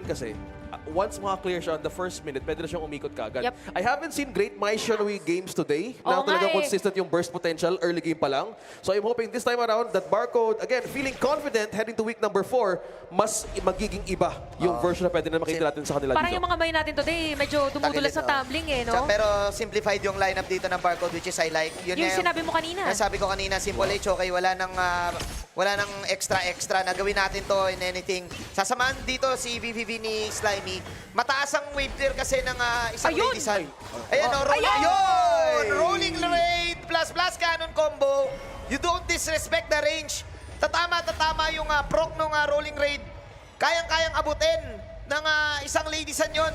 kasi, once maka-clear siya on the first minute, pwede na siyang umikot kaagad. Yep. I haven't seen great Mai Shanui games today na Oo nga talagang eh. consistent yung burst potential early game pa lang. So I'm hoping this time around that Barcode, again, feeling confident heading to week number 4, mas magiging iba yung version na pwede na makita natin sa kanila Parang dito. yung mga May natin today, medyo dumudulas sa tumbling eh, no? Pero simplified yung lineup dito ng Barcode, which is I like. Yung nga sinabi mo kanina. Sabi ko kanina, simple H, okay, wala nang extra na gawin natin to in anything. Sasamahan dito si VVV ni Slimy. Mataas ang wave clear kasi ng isang Ayun! Lady Sun. Ayan, rolling raid plus blast cannon combo. You don't disrespect the range. Tatama yung proc ng rolling raid. Kayang-kayang abutin ng isang Lady Sun yun.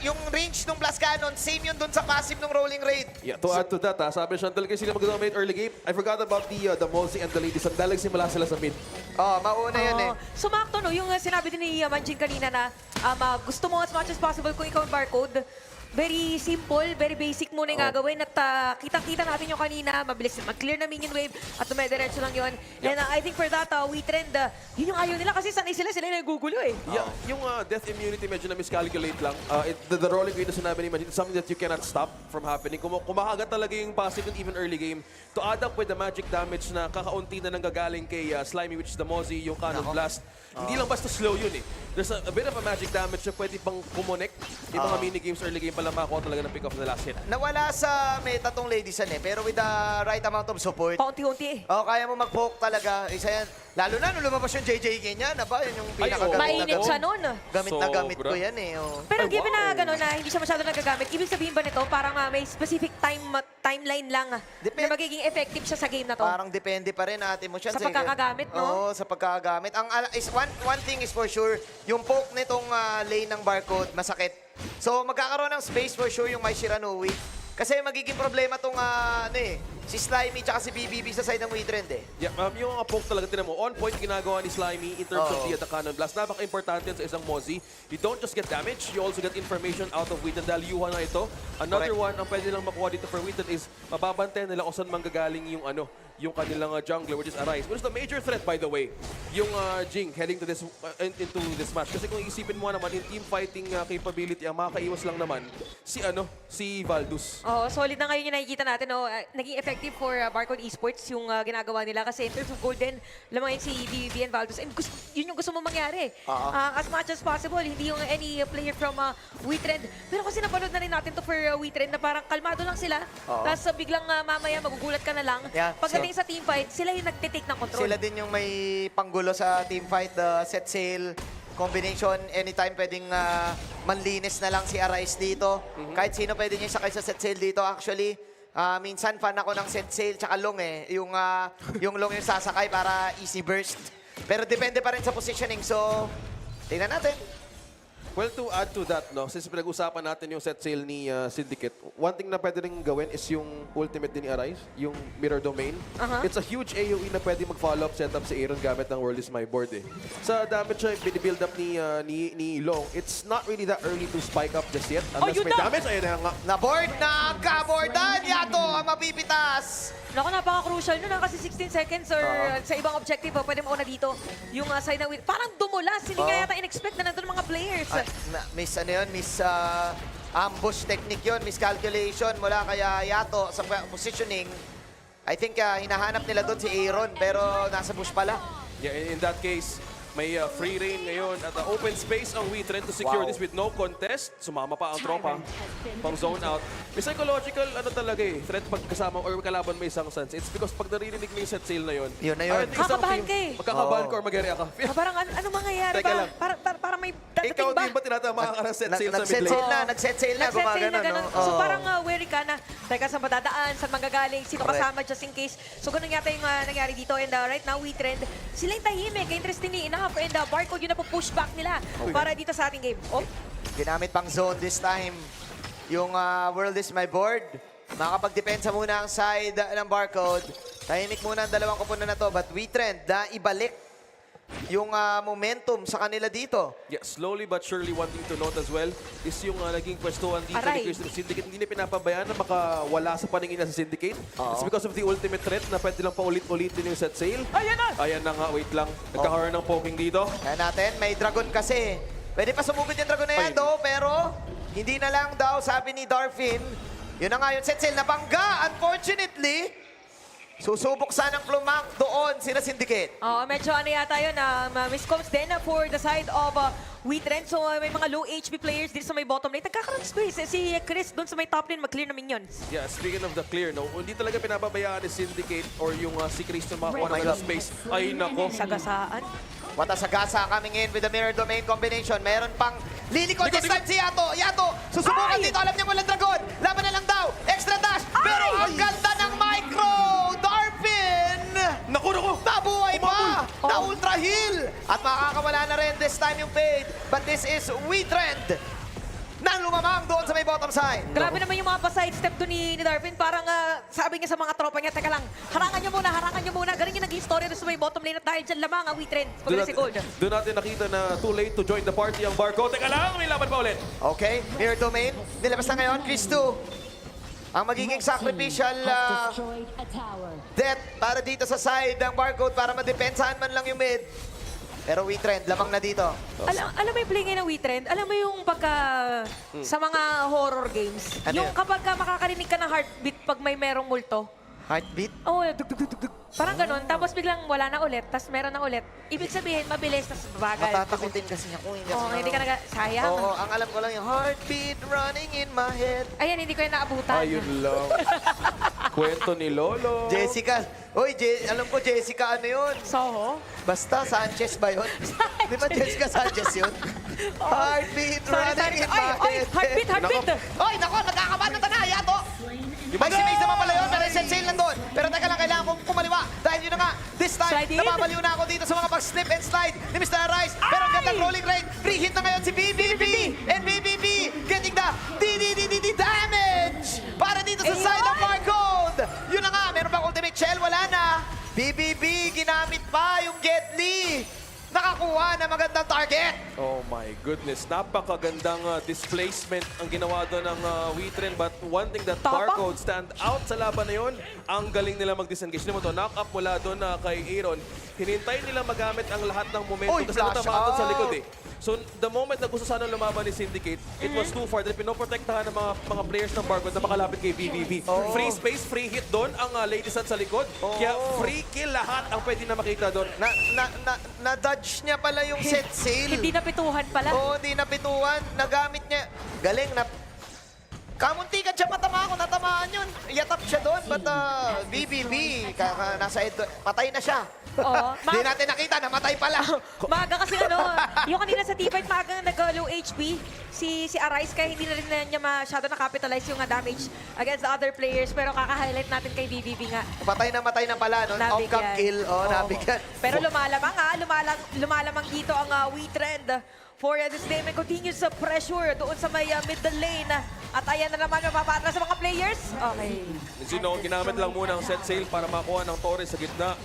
Yung range ng blast cannon, same yun dun sa passive ng rolling raid. Yeah, to add to that, sabi ni Chantal kasi sila mag-dominate early game. I forgot about the Mozzie and the Lady Sun. Dahil simula sila sa mid. Mauna yun eh. Sumakto, no? Yung sinabi din ni Manjing kanina na gusto mo as much as possible kung ikaw ang Barcode. Very simple, very basic muna yung gagawin. At kitang-kita natin yung kanina, mabilis mag-clear na minion wave at dumediretso lang yun. And I think for that, we trend, yun yung ayaw nila kasi sanay sila yung nagugulo eh. Yeah, yung death immunity medyo na miscalculate lang. The rolling rate na sinabi ni Majid is something that you cannot stop from happening. Kumakagat talaga yung passive and even early game to add up with the magic damage na kakaunti na nanggagaling kay Slimy, which is the Mozzie, yung Cannon Blast. Hindi lang basta slow yun eh. There's a bit of a magic damage na pwede pang kumonect. Yung mga minigames early game pala makakuha talaga ng pick off the last hit. Nawala sa meta tong Lady Sun eh, pero with the right amount of support, Paunti-unti eh. kaya mo mag-poke talaga. Isa yan. Lalo na nung lumabas yung JJ niya, yun yung pinakagamit na Mainit siya nun. Gamit na gamit ko Sobra. yan eh. Pero given na gano'n na hindi siya masyado nagagamit, ibig sabihin ba nito parang may specific timeline lang na magiging effective siya sa game na to? Parang depende pa rin natin mo siya. Sa pagkakagamit, no? Oo, sa pagkakagamit. One thing is for sure, yung poke nitong lane ng Barcode, masakit. So magkakaroon ng space for sure yung Mai Shiranui. Kasi magiging problema tong si Slimy tsaka si BBB sa side ng Witrend eh. Yeah, yung mga poke talaga, tinan mo, on point ginagawa ni Slimy in terms of the Cannon Blast. Napaka-importante yan sa isang Mozzie. You don't just get damage, you also get information out of Witan dahil yuha na ito. Another one, ang pwede lang makuha dito for Witan is mababantayan nila kung saan manggagaling yung kanilang jungler, which is Arise. Which is the major threat, by the way, yung Jing heading to this into this match. Kasi kung isipin mo naman, in team fighting capability, ang makakaiwas lang naman si Valdus. Solid na ngayon yung nakikita natin. No? Naging effective for Barcode Esports yung ginagawa nila. Kasi in terms of Golden, lamang si BBB and Valdus. And yun yung gusto mo mangyari. As much as possible, hindi yung any player from WeTrend. Pero kasi napanood na rin natin to for WeTrend na parang kalmado lang sila. Tapos biglang mamaya magugulat ka na lang. Yeah. Pagdating sa teamfight, sila yung nagtitake ng control. Sila din yung may panggulo sa teamfight, the set sail combination. Anytime pwedeng manlinis na lang si Arise dito. Kahit sino pwede niya sakay sa set sail dito actually. Minsan fan ako ng set sail tsaka long eh. Yung long yung sasakay para easy burst. Pero depende pa rin sa positioning. So, tingnan natin. Well, to add to that, no, since pinag-usapan natin yung set sail ni Syndicate, one thing na pwede rin gawin is yung ultimate din ni Arise, yung Mirror Domain. It's a huge AoE na pwede mag-follow up setup si Aaron gamit ng World is My Board eh. Sa damage na binibuild up ni Long, it's not really that early to spike up just yet. Unless may damage, ayun na nga. Na-board na kabordan! Yato ang mapipitas! Naku, napaka-crucial nun kasi 16 seconds or sa ibang objective, pwede mo na dito yung side ng parang dumulas. Hindi nga yata in-expect na nandun mga players. Miss ambush technique yun, miscalculation mula kaya Yato sa positioning. I think hinahanap nila doon si Aaron pero nasa bush pala. Yeah, in that case, may free reign ngayon at open space ang WeTrend to secure this with no contest. Sumama pa ang tropa pang zone out. May psychological talaga eh, threat pagkasama or kalaban may isang sense. It's because pag naririnig mo yung set sail na yun, Yun na yun. Kakabahan ka eh. magkakabahan ka or mag-area ka. Parang ano mangyayari Teka ba? lang. Parang may dadating Ikaw ba? din ba tinatama ka ng set sail sa mid Nag-set lane? sail na, nag-set sail na, Nag-set sail na gumagano, ganun. no? So parang wary ka na, teka saan madadaan, saan manggagaling, sino Correct. kasama just in case. So ganun yata yung nangyari dito. And right now, WeTrend, sila yung tahimik, interestingly enough. And Barcode yun na po-push back nila para dito sa ating game. Ginamit pang zone this time. Yung World is My Board. Makapagdepensa muna ang side ng Barcode. Tahimik muna ang dalawang kupunan na to. But WeTrend na ibalik yung momentum sa kanila dito. Yeah, slowly but surely one thing to note as well is yung naging pwestuhan dito Aray. ni Crystal Syndicate. Hindi na pinapabayaan na makawala sa paningin na sa Syndicate. It's because of the ultimate threat na pwede lang paulit-ulitin yung set sail. Ayan na! Ayan na nga, wait lang. Nagkakaroon ng poking dito. Kaya natin, may dragon kasi. Pwede pa sumugod yung dragon na yan, Ay. do, pero hindi na lang daw, sabi ni Darfin. Yun na nga yung set sail, nabangga, unfortunately. Susubok sanang plumak doon, sila Syndicate. Oo, medyo ano yata yun, miscoms din for the side of Wheatrend. So may mga low HP players din sa may bottom lane. Nagkakaroon ng space. Si Chris doon sa may top lane, mag-clear na minions. Yeah, speaking of the clear, no, hindi talaga pinababayaan ni Syndicate or yung si Chris na makakuha ng space. Ay, nako. Sagasaan. Watasagasa coming in with the mirror domain combination. Meron pang lilikod this Likod, time si Yato. Yato, susubukan Ay! dito. Alam niya walang dragon. Laban na lang daw. Extra dash. Pero Ay! ang ganda ng micro. Darpin! Naku, naku! Nabuhay pa! Oh. Na ultra heal! At makakawala na rin this time yung Fade. But this is Wheatrend na lumamang doon sa may bottom side. Grabe naman yung mga pa-sidestep doon ni Darwin. Parang sabi niya sa mga tropa niya, teka lang, harangan niyo muna. Galing yung naging story doon sa may bottom lane at dahil dyan lamang ang Wheatrend. Pag si Gold. Doon natin nakita na too late to join the party ang Barco. Teka lang, may laban pa ulit. Okay, mirror domain. Nilabas na ngayon, Chris 2. Ang magiging sacrificial Destroyed a tower. death para dito sa side ng barcode para madepensahan man lang yung mid. Pero Wheatrend, lamang na dito. Alam mo yung play ngayon ng Wheatrend? Alam mo yung pagka sa mga horror games? Ano Yung yun? kapag makakarinig ka ng heartbeat pag may merong multo. Heartbeat? Oh, dug, dug, dug, dug, dug. Parang ganun. Tapos biglang wala na ulit. Tapos meron na ulit. Ibig sabihin, mabilis, tapos bagal. Matatakotin kasi ako. Oh, hindi ka sayang. Oo, ang alam ko lang yung heartbeat running in my head. Ayan, hindi ko yung naabutan. Ayun lang. Kwento ni Lolo. Jessica. Uy, alam ko Jessica ano yun? Soho? Basta Sanchez ba yun? Di ba Jessica Sanchez yun? Heartbeat running in my Ay, head. heartbeat, heartbeat. Oy, nako, nagkakabahan ng tana, Yato. Maximize naman pala yun, pero set sail nandun. Pero teka lang, kailangan kong kumaliwa. Dahil yun na nga, this time, Slide in. nababaliw na ako dito sa mga pag-slip and slide ni Mr. Arise. Pero ang gandang rolling rate, free hit na ngayon si BBB. And BBB getting the DDDD damage para dito sa side ng Barcode. Yun na nga, meron bang ultimate shell? Wala na. BBB, ginamit pa yung Get Lee. Nakakuha na magandang target. Oh my goodness. Napakagandang displacement ang ginawa doon ng Wheatrend. But one thing that Tapa? Barcode stand out sa laban na yun, ang galing nila mag-disengage. Naman to, knock up mula doon kay Aaron. Hinintay nila magamit ang lahat ng momentum Oy, kasi flash natamaan doon sa out. likod eh. So the moment na gusto sana lumaban ni Syndicate, it was too far. Dahil pinoprotektahan ng mga players ng Barcode na makalapit kay BBB. Oh. Free space, free hit doon ang Lady Sun sa likod. Kaya free kill lahat ang pwede na makita doon. Na-dodge niya pala yung set sail. Hindi napituhan pala. Oo, hindi napituan. Nagamit niya. Galing na... Kamuntikan siya matama ako. Natamaan yun. Yatap siya doon. But BBB, nasa patay na siya. Oo. Hindi natin nakita. Namatay pala. Maaga kasi yung kanina sa T5, maaga nag-low HP si Arise, kaya hindi na rin niya masyado na-capitalize yung damage against the other players. Pero kaka-highlight natin kay BBB nga. Patay na pala. No? Nabigyan. Off-cam kill. Oo, Oo. nabigyan. Pero lumalamang dito ang Wheatrend for this game and continues sa pressure doon sa may middle lane. At ayan na naman mapapatras sa mga players. Okay. Sino, ginamit lang muna ang set sail para makuha ng Torres sa gitna.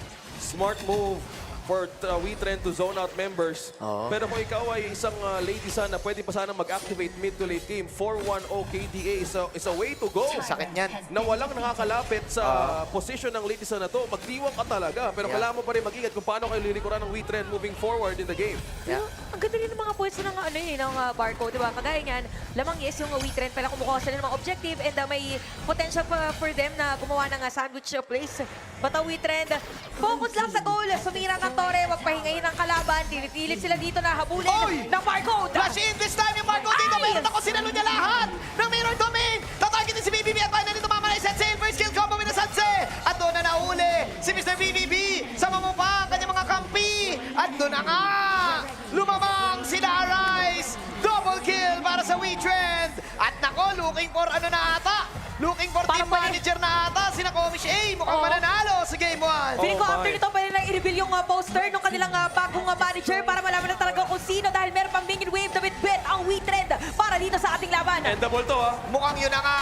Smart move for Wheatrend to zone out members. Pero kung ikaw ay isang Lady Sun na pwede pa sana mag-activate mid to late game, 4-1-0 KDA is a way to go. Sakit niyan. Na walang nakakalapit sa position ng Lady Sun na to, magdiwang ka talaga. Pero Yeah. kailangan mo pa rin mag-ingat kung paano kayo lilikuran ng Wheatrend moving forward in the game. Yeah. Ang ganda rin ng mga points ng ng Barco, di ba? Kagaya niyan, lamang yes yung Wheatrend, pero kumukuha sila ng mga objective and may potential pa for them na gumawa ng sandwich place. But ang Wheatrend, focus lang sa goal. Sumira ng Torre, wag pahingayin ang kalaban. Tinipilit sila dito na habulin Oy! ng Barco. Flash in this time yung Marco dito. Ay! Meron ako sinalo niya lahat ng mirror domain. Tatargetin si BBB at finally tumama na yung set sail. First kill combo with the Sanse. At doon na nauli si Mr. BBB. Sama mo pa ang kanyang mga kampi. At doon na nga. Lumamang sila Arise. Double kill para sa Wheatrend. At nako, looking for ano na ata. Looking for team Parang mali. manager na ata. Sina Comish A. Mukhang Oo. mananalo sa game 1. Feeling ko Oh, after my. nito, pwede lang i-reveal yung poster ng kanilang bagong manager para malaman na talaga kung sino dahil meron pang minion wave na bet ang Wheatrend para dito sa ating laban. Endable to Mukhang yun na nga,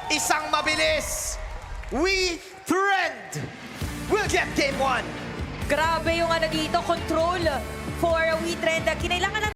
isang mabilis. Wheatrend will get game 1. Grabe yung dito, control for Wheatrend. Kinailangan ng